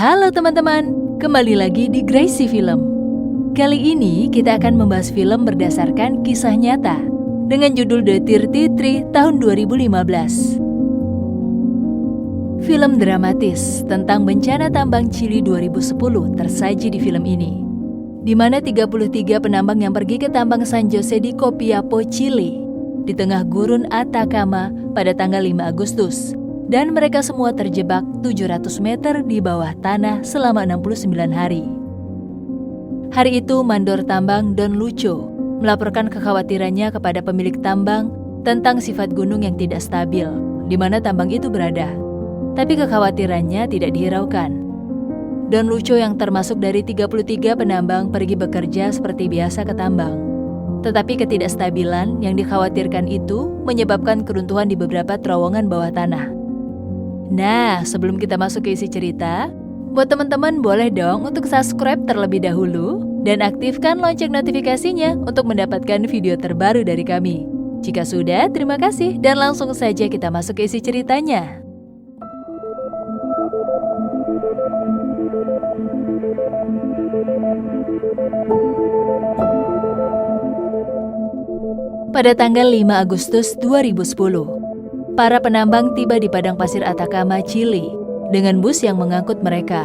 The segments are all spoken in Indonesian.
Halo teman-teman, kembali lagi di Gracie Film. Kali ini kita akan membahas film berdasarkan kisah nyata dengan judul The 33 tahun 2015. Film dramatis tentang bencana tambang Chili 2010 tersaji di film ini, di mana 33 penambang yang pergi ke tambang San Jose di Copiapo, Chili, di tengah gurun Atacama pada tanggal 5 Agustus. Dan mereka semua terjebak 700 meter di bawah tanah selama 69 hari. Hari itu mandor tambang Don Lucho melaporkan kekhawatirannya kepada pemilik tambang tentang sifat gunung yang tidak stabil, di mana tambang itu berada. Tapi kekhawatirannya tidak dihiraukan. Don Lucho yang termasuk dari 33 penambang pergi bekerja seperti biasa ke tambang. Tetapi ketidakstabilan yang dikhawatirkan itu menyebabkan keruntuhan di beberapa terowongan bawah tanah. Nah, sebelum kita masuk ke isi cerita, buat teman-teman boleh dong untuk subscribe terlebih dahulu dan aktifkan lonceng notifikasinya untuk mendapatkan video terbaru dari kami. Jika sudah, terima kasih dan langsung saja kita masuk ke isi ceritanya. Pada tanggal 5 Agustus 2010, para penambang tiba di padang pasir Atacama, Chili, dengan bus yang mengangkut mereka.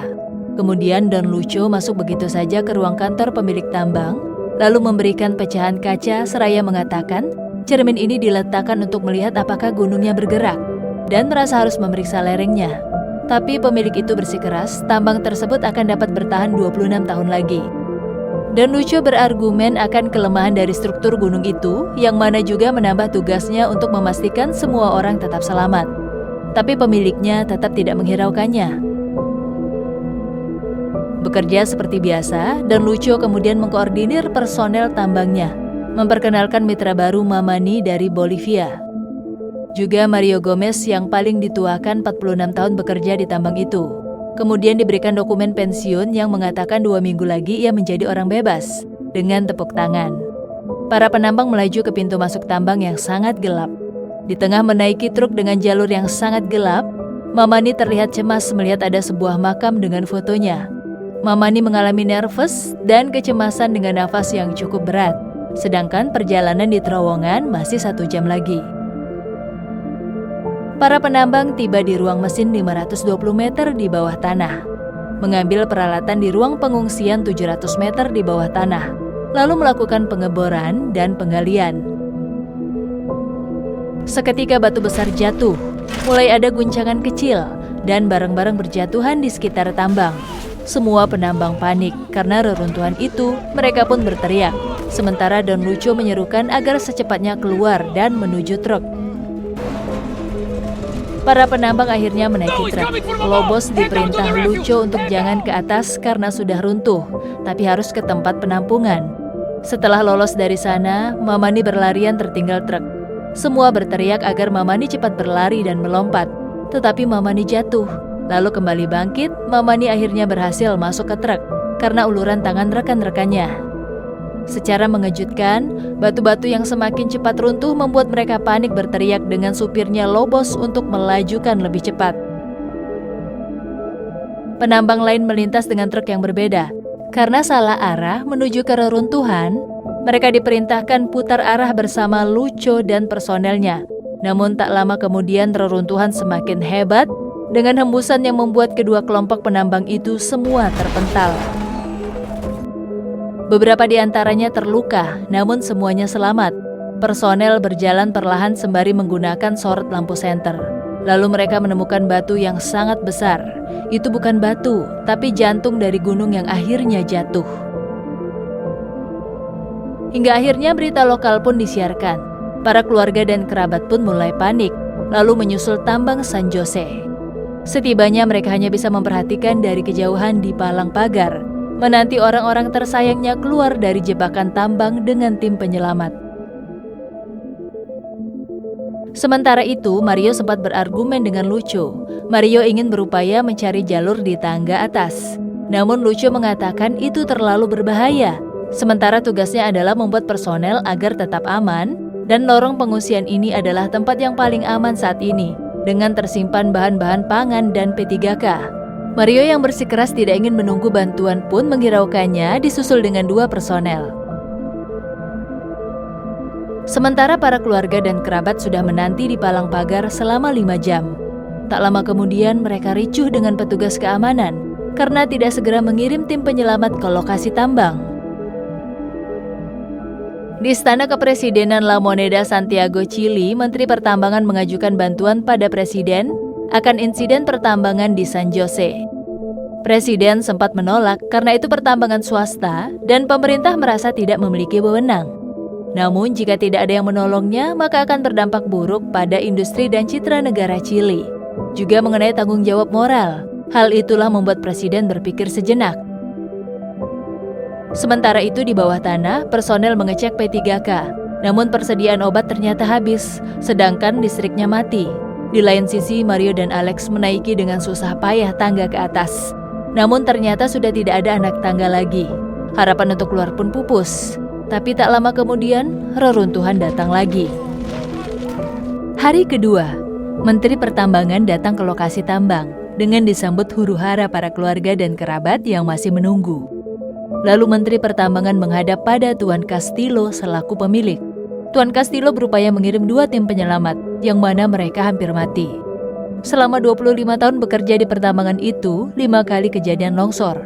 Kemudian Don Lucho masuk begitu saja ke ruang kantor pemilik tambang, lalu memberikan pecahan kaca seraya mengatakan, cermin ini diletakkan untuk melihat apakah gunungnya bergerak, dan merasa harus memeriksa lerengnya. Tapi pemilik itu bersikeras, tambang tersebut akan dapat bertahan 26 tahun lagi. Don Lucho berargumen akan kelemahan dari struktur gunung itu, yang mana juga menambah tugasnya untuk memastikan semua orang tetap selamat. Tapi pemiliknya tetap tidak menghiraukannya. Bekerja seperti biasa, Don Lucho kemudian mengkoordinir personel tambangnya, memperkenalkan mitra baru Mamani dari Bolivia. Juga Mario Gomez yang paling dituakan 46 tahun bekerja di tambang itu. Kemudian diberikan dokumen pensiun yang mengatakan 2 minggu lagi ia menjadi orang bebas, dengan tepuk tangan. Para penambang melaju ke pintu masuk tambang yang sangat gelap. Di tengah menaiki truk dengan jalur yang sangat gelap, Mamani terlihat cemas melihat ada sebuah makam dengan fotonya. Mamani mengalami nervous dan kecemasan dengan nafas yang cukup berat, sedangkan perjalanan di terowongan masih 1 jam lagi. Para penambang tiba di ruang mesin 520 meter di bawah tanah, mengambil peralatan di ruang pengungsian 700 meter di bawah tanah, lalu melakukan pengeboran dan penggalian. Seketika batu besar jatuh, mulai ada guncangan kecil, dan barang-barang berjatuhan di sekitar tambang. Semua penambang panik karena reruntuhan itu, mereka pun berteriak, sementara Don Lucho menyerukan agar secepatnya keluar dan menuju truk. Para penambang akhirnya menaiki truk. Lobos diperintah Lucho untuk jangan ke atas karena sudah runtuh, tapi harus ke tempat penampungan. Setelah lolos dari sana, Mamani berlarian tertinggal truk. Semua berteriak agar Mamani cepat berlari dan melompat, tetapi Mamani jatuh. Lalu kembali bangkit, Mamani akhirnya berhasil masuk ke truk karena uluran tangan rekan-rekannya. Secara mengejutkan, batu-batu yang semakin cepat runtuh membuat mereka panik berteriak dengan supirnya Lobos untuk melajukan lebih cepat. Penambang lain melintas dengan truk yang berbeda. Karena salah arah menuju ke reruntuhan, mereka diperintahkan putar arah bersama Lucho dan personelnya. Namun tak lama kemudian reruntuhan semakin hebat dengan hembusan yang membuat kedua kelompok penambang itu semua terpental. Beberapa di antaranya terluka, namun semuanya selamat. Personel berjalan perlahan sembari menggunakan sorot lampu senter. Lalu mereka menemukan batu yang sangat besar. Itu bukan batu, tapi jantung dari gunung yang akhirnya jatuh. Hingga akhirnya berita lokal pun disiarkan. Para keluarga dan kerabat pun mulai panik, lalu menyusul tambang San Jose. Setibanya mereka hanya bisa memperhatikan dari kejauhan di palang pagar, menanti orang-orang tersayangnya keluar dari jebakan tambang dengan tim penyelamat. Sementara itu, Mario sempat berargumen dengan Lucho. Mario ingin berupaya mencari jalur di tangga atas. Namun Lucho mengatakan itu terlalu berbahaya. Sementara tugasnya adalah membuat personel agar tetap aman, dan lorong pengungsian ini adalah tempat yang paling aman saat ini, dengan tersimpan bahan-bahan pangan dan P3K. Mario yang bersikeras tidak ingin menunggu bantuan pun menghiraukannya disusul dengan 2 personel. Sementara para keluarga dan kerabat sudah menanti di palang pagar selama 5 jam. Tak lama kemudian mereka ricuh dengan petugas keamanan karena tidak segera mengirim tim penyelamat ke lokasi tambang. Di Istana Kepresidenan La Moneda, Santiago, Chili, Menteri Pertambangan mengajukan bantuan pada Presiden akan insiden pertambangan di San Jose. Presiden sempat menolak karena itu pertambangan swasta dan pemerintah merasa tidak memiliki wewenang. Namun jika tidak ada yang menolongnya, maka akan berdampak buruk pada industri dan citra negara Chili. Juga mengenai tanggung jawab moral. Hal itulah membuat Presiden berpikir sejenak. Sementara itu di bawah tanah, personel mengecek P3K. Namun persediaan obat ternyata habis, sedangkan listriknya mati. Di lain sisi, Mario dan Alex menaiki dengan susah payah tangga ke atas. Namun ternyata sudah tidak ada anak tangga lagi. Harapan untuk keluar pun pupus. Tapi tak lama kemudian, reruntuhan datang lagi. Hari kedua, Menteri Pertambangan datang ke lokasi tambang dengan disambut huru-hara para keluarga dan kerabat yang masih menunggu. Lalu Menteri Pertambangan menghadap pada Tuan Castillo selaku pemilik. Tuan Castillo berupaya mengirim 2 tim penyelamat, yang mana mereka hampir mati. Selama 25 tahun bekerja di pertambangan itu, 5 kali kejadian longsor.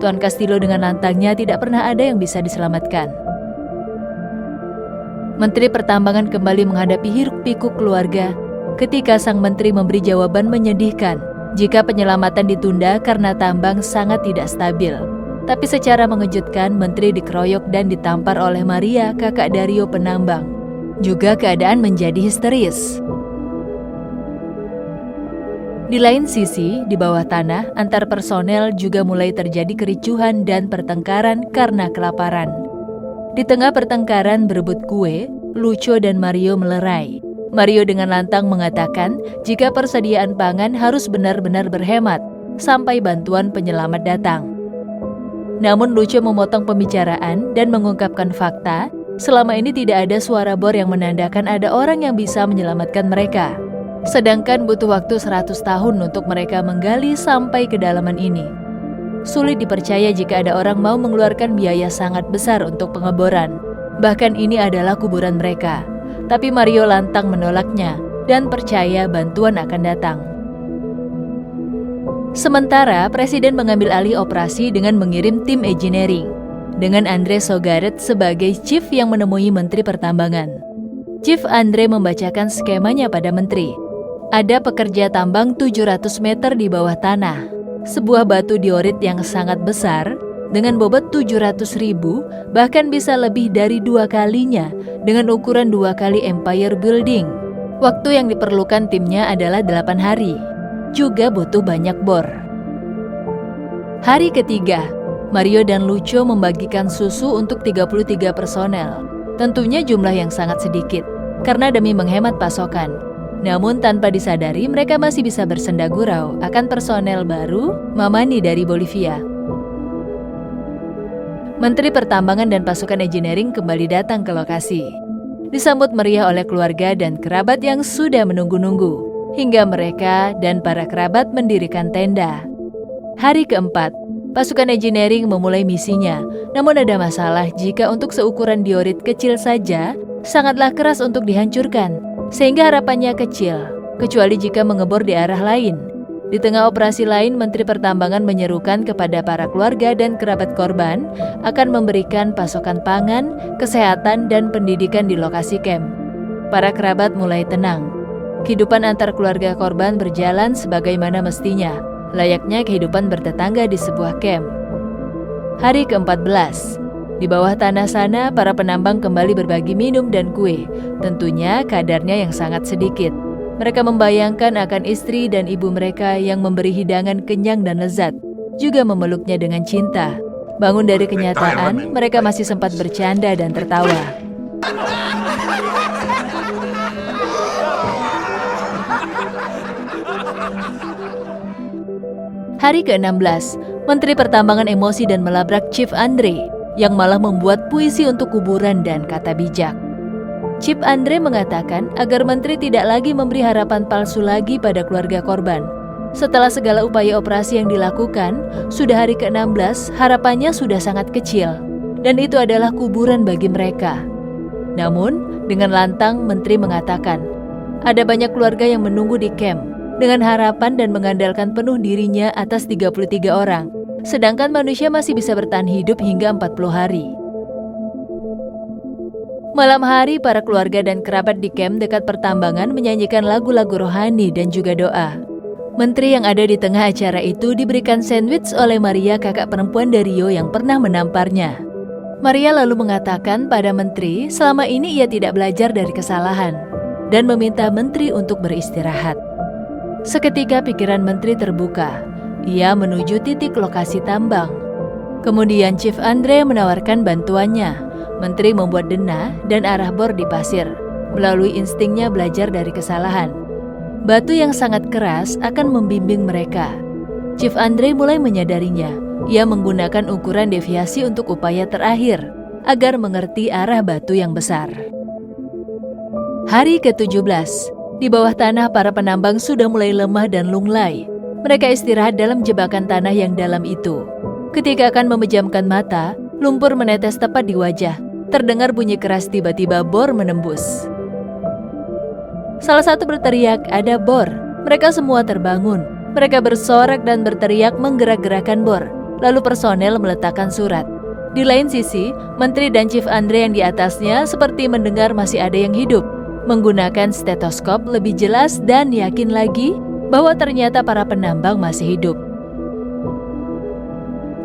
Tuan Castillo dengan lantangnya tidak pernah ada yang bisa diselamatkan. Menteri Pertambangan kembali menghadapi hiruk-pikuk keluarga ketika sang menteri memberi jawaban menyedihkan jika penyelamatan ditunda karena tambang sangat tidak stabil. Tapi secara mengejutkan, menteri dikeroyok dan ditampar oleh Maria, kakak Dario penambang. Juga keadaan menjadi histeris. Di lain sisi, di bawah tanah, antar personel juga mulai terjadi kericuhan dan pertengkaran karena kelaparan. Di tengah pertengkaran berebut kue, Lucio dan Mario melerai. Mario dengan lantang mengatakan jika persediaan pangan harus benar-benar berhemat sampai bantuan penyelamat datang. Namun Lucio memotong pembicaraan dan mengungkapkan fakta, selama ini tidak ada suara bor yang menandakan ada orang yang bisa menyelamatkan mereka. Sedangkan butuh waktu 100 tahun untuk mereka menggali sampai kedalaman ini. Sulit dipercaya jika ada orang mau mengeluarkan biaya sangat besar untuk pengeboran. Bahkan ini adalah kuburan mereka. Tapi Mario lantang menolaknya dan percaya bantuan akan datang. Sementara, Presiden mengambil alih operasi dengan mengirim tim engineering, dengan Andre Sogaret sebagai chief yang menemui Menteri Pertambangan. Chief Andre membacakan skemanya pada Menteri. Ada pekerja tambang 700 meter di bawah tanah, sebuah batu diorit yang sangat besar, dengan bobot 700.000, bahkan bisa lebih dari 2 kalinya, dengan ukuran 2 kali Empire Building. Waktu yang diperlukan timnya adalah 8 hari. Juga butuh banyak bor. Hari ketiga, Mario dan Lucio membagikan susu untuk 33 personel. Tentunya jumlah yang sangat sedikit, karena demi menghemat pasokan. Namun tanpa disadari mereka masih bisa bersenda gurau akan personel baru Mamani dari Bolivia. Menteri Pertambangan dan pasukan engineering kembali datang ke lokasi. Disambut meriah oleh keluarga dan kerabat yang sudah menunggu-nunggu. Hingga mereka dan para kerabat mendirikan tenda. Hari keempat, pasukan engineering memulai misinya. Namun ada masalah jika untuk seukuran diorit kecil saja, sangatlah keras untuk dihancurkan. Sehingga harapannya kecil, kecuali jika mengebor di arah lain. Di tengah operasi lain, Menteri Pertambangan menyerukan kepada para keluarga dan kerabat korban akan memberikan pasokan pangan, kesehatan, dan pendidikan di lokasi camp. Para kerabat mulai tenang. Kehidupan antar keluarga korban berjalan sebagaimana mestinya, layaknya kehidupan bertetangga di sebuah camp. Hari ke-14, di bawah tanah sana para penambang kembali berbagi minum dan kue, tentunya kadarnya yang sangat sedikit. Mereka membayangkan akan istri dan ibu mereka yang memberi hidangan kenyang dan lezat, juga memeluknya dengan cinta. Bangun dari kenyataan, mereka masih sempat bercanda dan tertawa. Hari ke-16, Menteri Pertambangan emosi dan melabrak Chief Andre, yang malah membuat puisi untuk kuburan dan kata bijak. Chief Andre mengatakan agar menteri tidak lagi memberi harapan palsu lagi pada keluarga korban. Setelah segala upaya operasi yang dilakukan, sudah hari ke-16, harapannya sudah sangat kecil. Dan itu adalah kuburan bagi mereka. Namun, dengan lantang Menteri mengatakan, ada banyak keluarga yang menunggu di camp dengan harapan dan mengandalkan penuh dirinya atas 33 orang, sedangkan manusia masih bisa bertahan hidup hingga 40 hari. Malam hari, para keluarga dan kerabat di camp dekat pertambangan menyanyikan lagu-lagu rohani dan juga doa. Menteri yang ada di tengah acara itu diberikan sandwich oleh Maria, kakak perempuan dari Rio yang pernah menamparnya. Maria lalu mengatakan pada Menteri selama ini ia tidak belajar dari kesalahan dan meminta Menteri untuk beristirahat. Seketika pikiran Menteri terbuka. Ia menuju titik lokasi tambang. Kemudian Chief Andre menawarkan bantuannya. Menteri membuat denah dan arah bor di pasir. Melalui instingnya belajar dari kesalahan. Batu yang sangat keras akan membimbing mereka. Chief Andre mulai menyadarinya. Ia menggunakan ukuran deviasi untuk upaya terakhir, agar mengerti arah batu yang besar. Hari ke-17, di bawah tanah para penambang sudah mulai lemah dan lunglai. Mereka istirahat dalam jebakan tanah yang dalam itu. Ketika akan memejamkan mata, lumpur menetes tepat di wajah. Terdengar bunyi keras, tiba-tiba bor menembus. Salah satu berteriak, ada bor. Mereka semua terbangun. Mereka bersorak dan berteriak menggerak-gerakan bor. Lalu personel meletakkan surat. Di lain sisi, Menteri dan Chief Andre yang di atasnya seperti mendengar masih ada yang hidup. Menggunakan stetoskop lebih jelas dan yakin lagi bahwa ternyata para penambang masih hidup.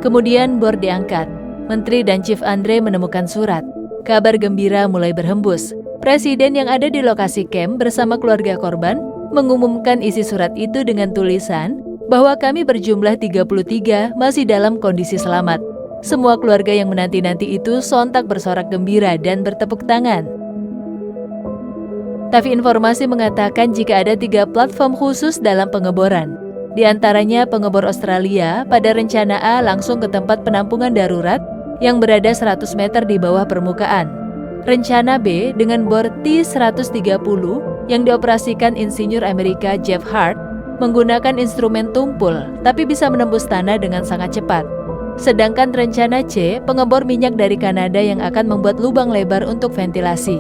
Kemudian bor diangkat. Menteri dan Chief Andre menemukan surat. Kabar gembira mulai berhembus. Presiden yang ada di lokasi camp bersama keluarga korban mengumumkan isi surat itu dengan tulisan bahwa kami berjumlah 33 masih dalam kondisi selamat. Semua keluarga yang menanti-nanti itu sontak bersorak gembira dan bertepuk tangan. Tapi informasi mengatakan jika ada 3 platform khusus dalam pengeboran. Di antaranya pengebor Australia pada rencana A langsung ke tempat penampungan darurat yang berada 100 meter di bawah permukaan. Rencana B dengan bor T-130 yang dioperasikan insinyur Amerika Jeff Hart menggunakan instrumen tumpul tapi bisa menembus tanah dengan sangat cepat. Sedangkan rencana C, pengebor minyak dari Kanada yang akan membuat lubang lebar untuk ventilasi.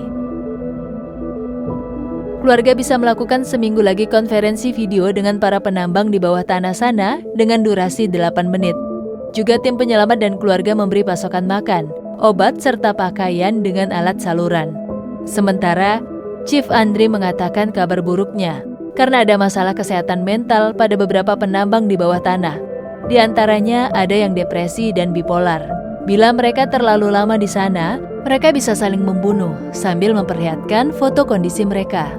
Keluarga bisa melakukan seminggu lagi konferensi video dengan para penambang di bawah tanah sana dengan durasi 8 menit. Juga tim penyelamat dan keluarga memberi pasokan makan, obat, serta pakaian dengan alat saluran. Sementara, Chief Andre mengatakan kabar buruknya karena ada masalah kesehatan mental pada beberapa penambang di bawah tanah. Di antaranya ada yang depresi dan bipolar. Bila mereka terlalu lama di sana, mereka bisa saling membunuh sambil memperlihatkan foto kondisi mereka.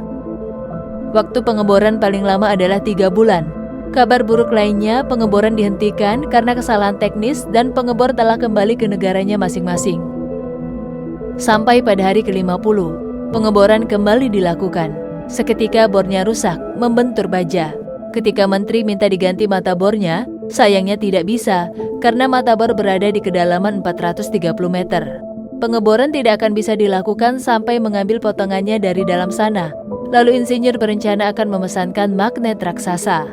Waktu pengeboran paling lama adalah 3 bulan. Kabar buruk lainnya, pengeboran dihentikan karena kesalahan teknis dan pengebor telah kembali ke negaranya masing-masing. Sampai pada hari ke-50, pengeboran kembali dilakukan. Seketika bornya rusak, membentur baja. Ketika Menteri minta diganti mata bornya, sayangnya tidak bisa karena mata bor berada di kedalaman 430 meter. Pengeboran tidak akan bisa dilakukan sampai mengambil potongannya dari dalam sana. Lalu insinyur berencana akan memesankan magnet raksasa.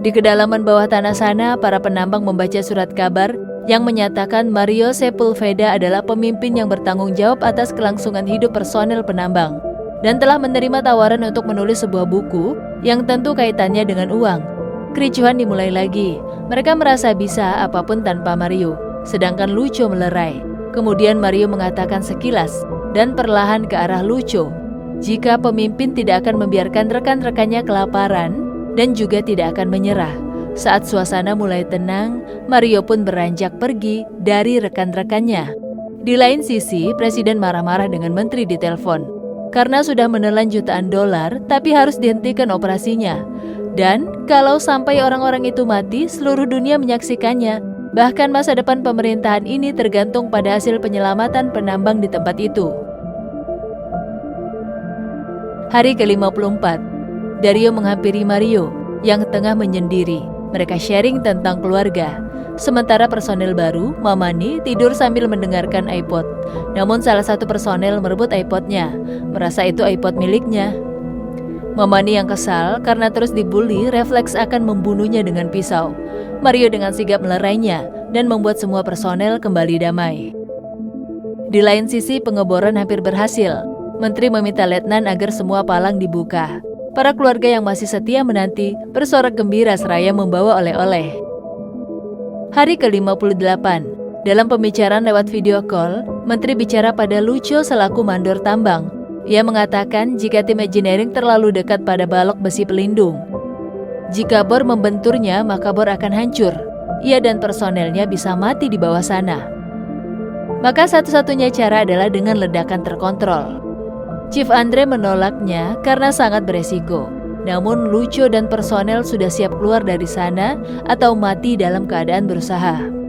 Di kedalaman bawah tanah sana, para penambang membaca surat kabar yang menyatakan Mario Sepulveda adalah pemimpin yang bertanggung jawab atas kelangsungan hidup personel penambang dan telah menerima tawaran untuk menulis sebuah buku yang tentu kaitannya dengan uang. Kericuhan dimulai lagi. Mereka merasa bisa apapun tanpa Mario, sedangkan Lucho melerai. Kemudian Mario mengatakan sekilas dan perlahan ke arah Lucho, jika pemimpin tidak akan membiarkan rekan-rekannya kelaparan dan juga tidak akan menyerah. Saat suasana mulai tenang, Mario pun beranjak pergi dari rekan-rekannya. Di lain sisi, Presiden marah-marah dengan Menteri di telepon karena sudah menelan jutaan dolar tapi harus dihentikan operasinya. Dan kalau sampai orang-orang itu mati, seluruh dunia menyaksikannya. Bahkan masa depan pemerintahan ini tergantung pada hasil penyelamatan penambang di tempat itu. Hari ke-54, Dario menghampiri Mario yang tengah menyendiri. Mereka sharing tentang keluarga. Sementara personel baru, Mamani, tidur sambil mendengarkan iPod. Namun salah satu personel merebut iPodnya, merasa itu iPod miliknya. Mamani yang kesal karena terus dibully refleks akan membunuhnya dengan pisau. Mario dengan sigap melerainya dan membuat semua personel kembali damai. Di lain sisi, pengeboran hampir berhasil. Menteri meminta letnan agar semua palang dibuka. Para keluarga yang masih setia menanti bersorak gembira seraya membawa oleh-oleh. Hari ke-58, dalam pembicaraan lewat video call, Menteri bicara pada Lucio selaku mandor tambang. Ia mengatakan jika tim engineering terlalu dekat pada balok besi pelindung. Jika bor membenturnya, maka bor akan hancur. Ia dan personelnya bisa mati di bawah sana. Maka satu-satunya cara adalah dengan ledakan terkontrol. Chief Andre menolaknya karena sangat beresiko. Namun Lucio dan personel sudah siap keluar dari sana atau mati dalam keadaan berusaha.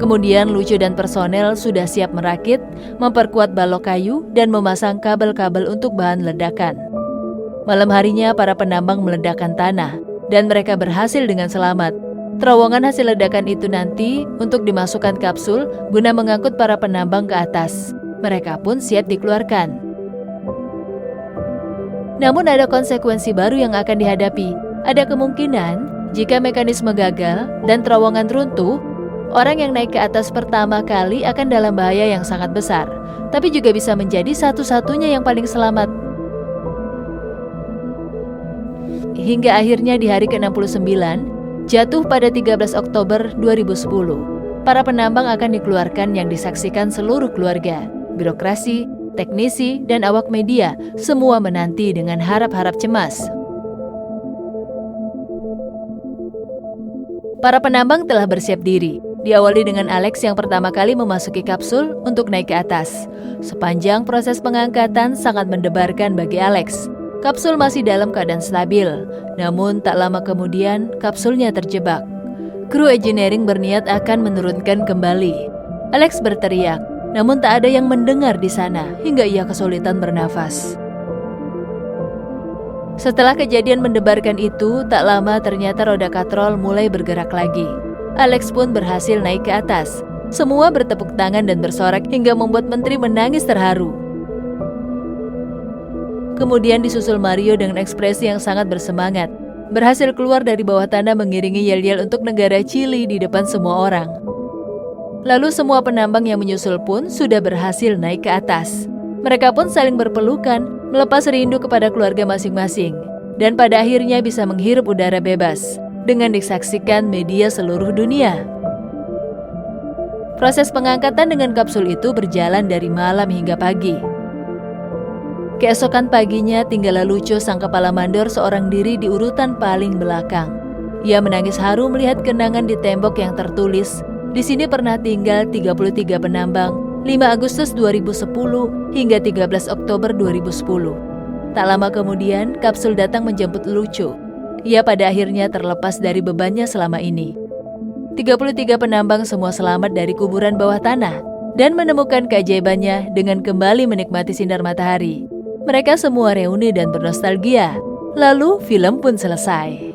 Kemudian Lucio dan personel sudah siap merakit, memperkuat balok kayu, dan memasang kabel-kabel untuk bahan ledakan. Malam harinya para penambang meledakkan tanah, dan mereka berhasil dengan selamat. Terowongan hasil ledakan itu nanti untuk dimasukkan kapsul guna mengangkut para penambang ke atas. Mereka pun siap dikeluarkan. Namun ada konsekuensi baru yang akan dihadapi. Ada kemungkinan jika mekanisme gagal dan terowongan runtuh, orang yang naik ke atas pertama kali akan dalam bahaya yang sangat besar, tapi juga bisa menjadi satu-satunya yang paling selamat. Hingga akhirnya di hari ke-69, jatuh pada 13 Oktober 2010, para penambang akan dikeluarkan yang disaksikan seluruh keluarga, birokrasi, teknisi, dan awak media, semua menanti dengan harap-harap cemas. Para penambang telah bersiap diri, diawali dengan Alex yang pertama kali memasuki kapsul untuk naik ke atas. Sepanjang proses pengangkatan sangat mendebarkan bagi Alex. Kapsul masih dalam keadaan stabil, namun tak lama kemudian kapsulnya terjebak. Kru engineering berniat akan menurunkan kembali. Alex berteriak, namun tak ada yang mendengar di sana hingga ia kesulitan bernafas. Setelah kejadian mendebarkan itu, tak lama ternyata roda katrol mulai bergerak lagi. Alex pun berhasil naik ke atas. Semua bertepuk tangan dan bersorak hingga membuat menteri menangis terharu. Kemudian disusul Mario dengan ekspresi yang sangat bersemangat. Berhasil keluar dari bawah tanah mengiringi yel-yel untuk negara Chili di depan semua orang. Lalu semua penambang yang menyusul pun sudah berhasil naik ke atas. Mereka pun saling berpelukan, melepas rindu kepada keluarga masing-masing. Dan pada akhirnya bisa menghirup udara bebas, dengan disaksikan media seluruh dunia. Proses pengangkatan dengan kapsul itu berjalan dari malam hingga pagi. Keesokan paginya tinggallah Lucio sang kepala mandor seorang diri di urutan paling belakang. Ia menangis haru melihat kenangan di tembok yang tertulis, "Di sini pernah tinggal 33 penambang, 5 Agustus 2010 hingga 13 Oktober 2010. Tak lama kemudian, kapsul datang menjemput Lucio. Ia pada akhirnya terlepas dari bebannya selama ini. 33 penambang semua selamat dari kuburan bawah tanah dan menemukan keajaibannya dengan kembali menikmati sinar matahari. Mereka semua reuni dan bernostalgia. Lalu film pun selesai.